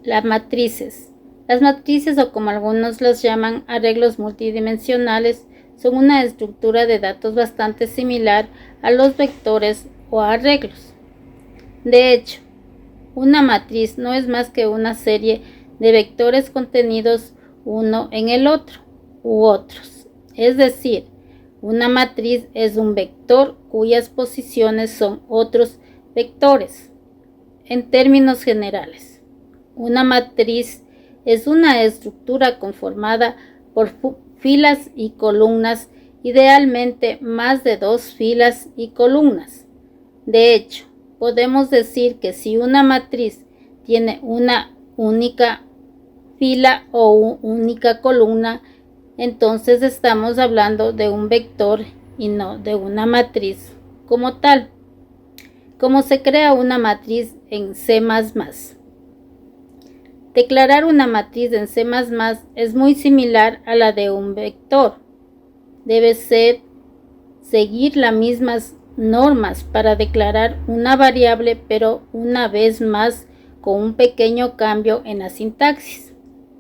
Las matrices. Las matrices, o como algunos las llaman, arreglos multidimensionales, son una estructura de datos bastante similar a los vectores o arreglos. De hecho, una matriz no es más que una serie de vectores contenidos uno en el otro u otros. Es decir, una matriz es un vector cuyas posiciones son otros vectores. En términos generales, una matriz es una estructura conformada por filas y columnas, idealmente más de 2 filas y columnas. De hecho, podemos decir que si una matriz tiene una única fila o única columna, entonces estamos hablando de un vector y no de una matriz como tal. ¿Cómo se crea una matriz en C++? Declarar una matriz en C++ es muy similar a la de un vector. Debe seguir las mismas normas para declarar una variable, pero una vez más con un pequeño cambio en la sintaxis.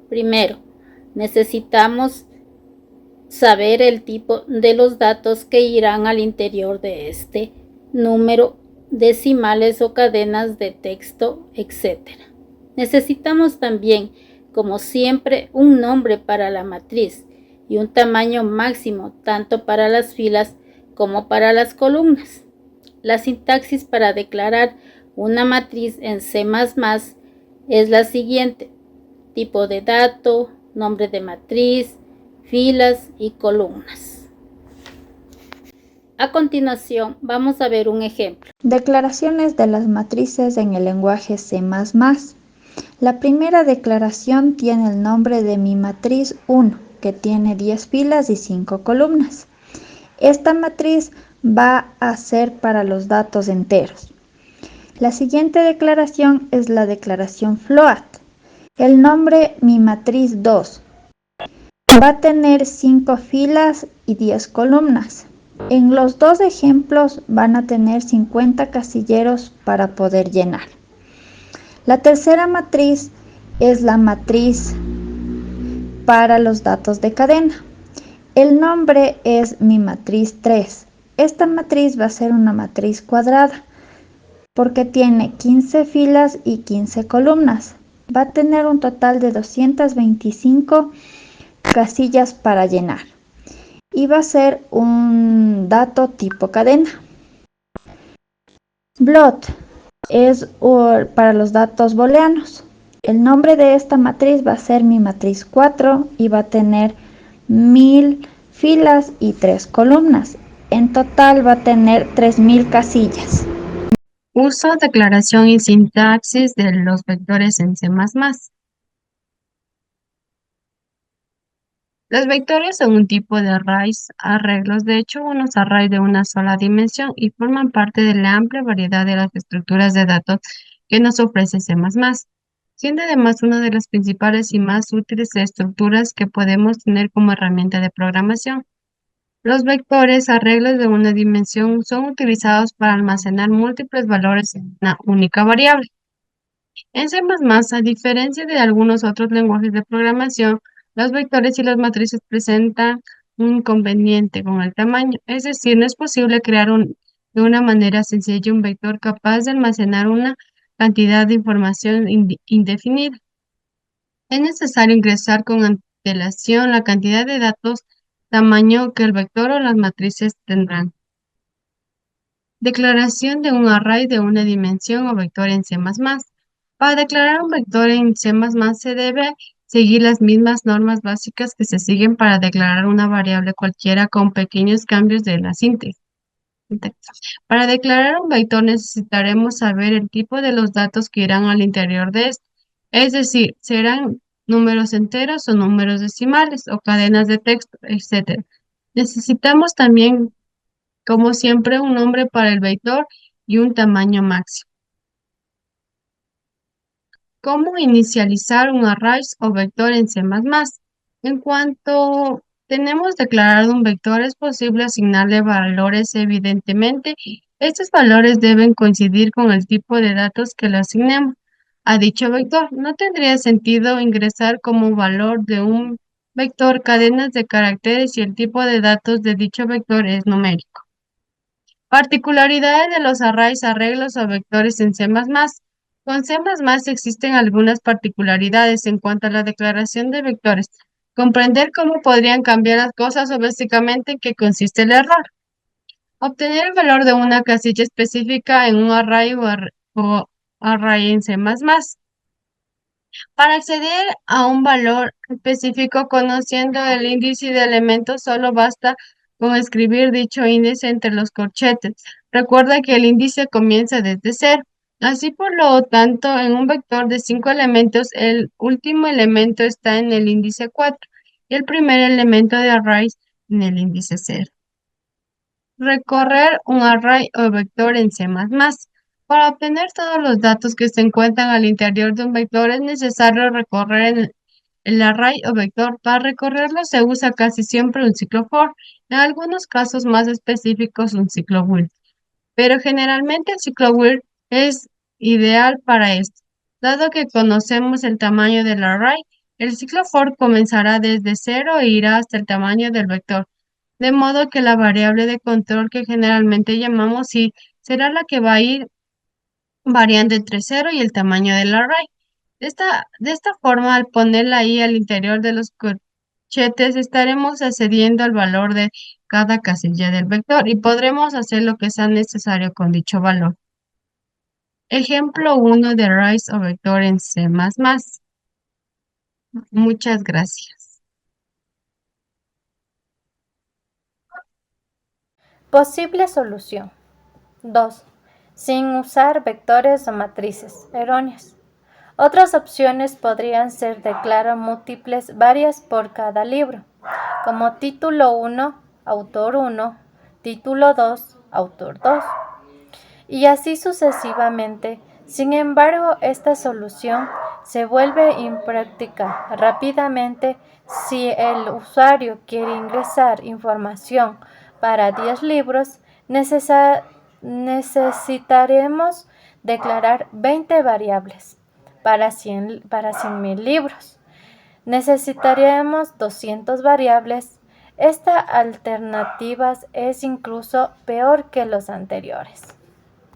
Primero, necesitamos saber el tipo de los datos que irán al interior de este número, decimales o cadenas de texto, etc. Necesitamos también, como siempre, un nombre para la matriz y un tamaño máximo tanto para las filas como para las columnas. La sintaxis para declarar una matriz en C++ es la siguiente: tipo de dato, nombre de matriz, filas y columnas. A continuación, vamos a ver un ejemplo. Declaraciones de las matrices en el lenguaje C++. La primera declaración tiene el nombre de mi matriz 1, que tiene 10 filas y 5 columnas. Esta matriz va a ser para los datos enteros. La siguiente declaración es la declaración float. El nombre mi matriz 2 va a tener 5 filas y 10 columnas. En los dos ejemplos van a tener 50 casilleros para poder llenar. La tercera matriz es la matriz para los datos de cadena. El nombre es mi matriz 3. Esta matriz va a ser una matriz cuadrada porque tiene 15 filas y 15 columnas. Va a tener un total de 225 casillas para llenar y va a ser un dato tipo cadena. Bloat es para los datos booleanos. El nombre de esta matriz va a ser mi matriz 4 y va a tener 1000 filas y 3 columnas. En total va a tener 3000 casillas. Uso, declaración y sintaxis de los vectores en C++. Los vectores son un tipo de arreglos, de hecho unos arrays de una sola dimensión, y forman parte de la amplia variedad de las estructuras de datos que nos ofrece C++, siendo además una de las principales y más útiles estructuras que podemos tener como herramienta de programación. Los vectores, arreglos de una dimensión, son utilizados para almacenar múltiples valores en una única variable. En C++, a diferencia de algunos otros lenguajes de programación, los vectores y las matrices presentan un inconveniente con el tamaño, es decir, no es posible crear de una manera sencilla un vector capaz de almacenar una cantidad de información indefinida. Es necesario ingresar con antelación la cantidad de datos, tamaño que el vector o las matrices tendrán. Declaración de un array de una dimensión o vector en C++. Para declarar un vector en C++ se debe seguir las mismas normas básicas que se siguen para declarar una variable cualquiera con pequeños cambios de la sintaxis. Para declarar un vector necesitaremos saber el tipo de los datos que irán al interior de este, es decir, serán números enteros o números decimales o cadenas de texto, etc. Necesitamos también, como siempre, un nombre para el vector y un tamaño máximo. ¿Cómo inicializar un array o vector en C++? En cuanto tenemos declarado un vector, es posible asignarle valores evidentemente. Estos valores deben coincidir con el tipo de datos que le asignemos. a dicho vector. No tendría sentido ingresar como valor de un vector cadenas de caracteres si el tipo de datos de dicho vector es numérico. Particularidades de los arrays, arreglos o vectores en C++. Con C++ existen algunas particularidades en cuanto a la declaración de vectores. Comprender cómo podrían cambiar las cosas o básicamente en qué consiste el error. Obtener el valor de una casilla específica en un array o array en C++. Para acceder a un valor específico conociendo el índice de elementos, solo basta con escribir dicho índice entre los corchetes. Recuerda que el índice comienza desde cero. Así, por lo tanto, en un vector de 5 elementos, el último elemento está en el índice 4 y el primer elemento de array en el índice 0. Recorrer un array o vector en C++. Para obtener todos los datos que se encuentran al interior de un vector es necesario recorrer el array o vector. Para recorrerlo se usa casi siempre un ciclo for, en algunos casos más específicos un ciclo while, pero generalmente el ciclo while es ideal para esto. Dado que conocemos el tamaño del array, el ciclo for comenzará desde cero e irá hasta el tamaño del vector, de modo que la variable de control que generalmente llamamos i será la que va a ir variando entre cero y el tamaño del array. De esta forma, al poner la i al interior de los corchetes, estaremos accediendo al valor de cada casilla del vector y podremos hacer lo que sea necesario con dicho valor. Ejemplo 1 de arrays o vector en C++. Muchas gracias. Posible solución. 2. Sin usar vectores o matrices erróneas. Otras opciones podrían ser declarar múltiples varias por cada libro, como título 1, autor 1, título 2, autor 2, y así sucesivamente. Sin embargo, esta solución se vuelve impráctica rápidamente si el usuario quiere ingresar información para 10 libros. Necesitaremos declarar 20 variables para 100.000 libros. Necesitaremos 200 variables. Esta alternativa es incluso peor que los anteriores.